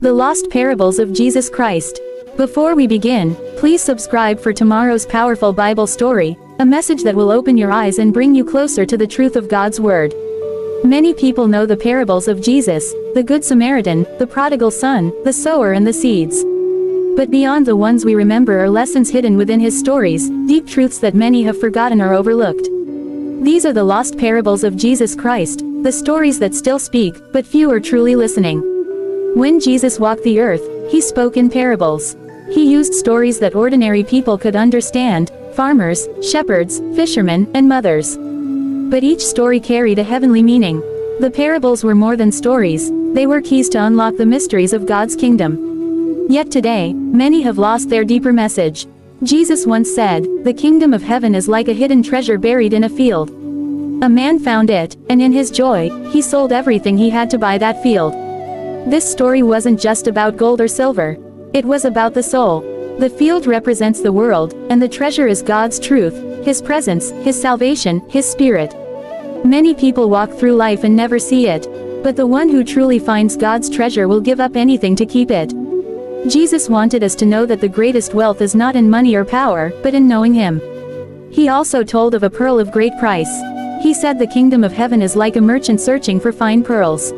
The Lost Parables of Jesus Christ. Before we begin, please subscribe for tomorrow's powerful Bible story, a message that will open your eyes and bring you closer to the truth of God's Word. Many people know the parables of Jesus, the Good Samaritan, the prodigal son, the sower and the seeds. But beyond the ones we remember are lessons hidden within his stories, deep truths that many have forgotten or overlooked. These are the lost parables of Jesus Christ, the stories that still speak, but few are truly listening. When Jesus walked the earth, he spoke in parables. He used stories that ordinary people could understand: farmers, shepherds, fishermen, and mothers. But each story carried a heavenly meaning. The parables were more than stories, they were keys to unlock the mysteries of God's kingdom. Yet today, many have lost their deeper message. Jesus once said, "The kingdom of heaven is like a hidden treasure buried in a field. A man found it, and in his joy, he sold everything he had to buy that field." This story wasn't just about gold or silver. It was about the soul. The field represents the world, and the treasure is God's truth, His presence, His salvation, His Spirit. Many people walk through life and never see it. But the one who truly finds God's treasure will give up anything to keep it. Jesus wanted us to know that the greatest wealth is not in money or power, but in knowing Him. He also told of a pearl of great price. He said the kingdom of heaven is like a merchant searching for fine pearls.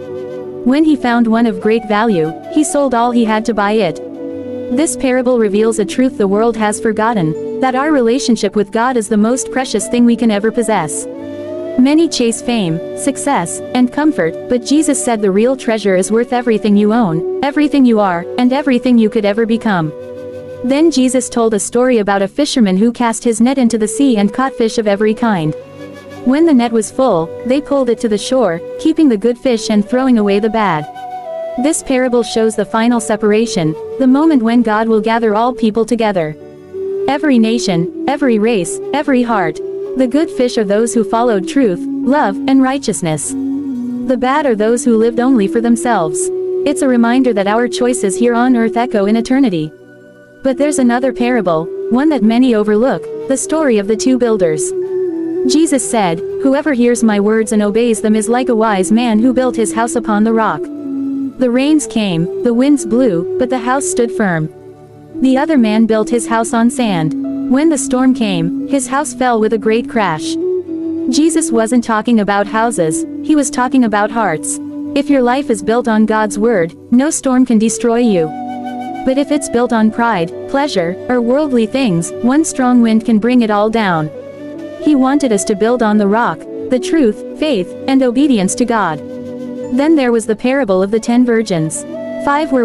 When he found one of great value, he sold all he had to buy it. This parable reveals a truth the world has forgotten, that our relationship with God is the most precious thing we can ever possess. Many chase fame, success, and comfort, but Jesus said the real treasure is worth everything you own, everything you are, and everything you could ever become. Then Jesus told a story about a fisherman who cast his net into the sea and caught fish of every kind. When the net was full, they pulled it to the shore, keeping the good fish and throwing away the bad. This parable shows the final separation, the moment when God will gather all people together. Every nation, every race, every heart. The good fish are those who followed truth, love, and righteousness. The bad are those who lived only for themselves. It's a reminder that our choices here on earth echo in eternity. But there's another parable, one that many overlook, the story of the two builders. Jesus said, "Whoever hears my words and obeys them is like a wise man who built his house upon the rock. The rains came, the winds blew, but the house stood firm. The other man built his house on sand. When the storm came, his house fell with a great crash." Jesus wasn't talking about houses, he was talking about hearts. If your life is built on God's word, no storm can destroy you. But if it's built on pride, pleasure, or worldly things, one strong wind can bring it all down. He wanted us to build on the rock, the truth, faith, and obedience to God. Then there was the parable of the 10 virgins. 5 were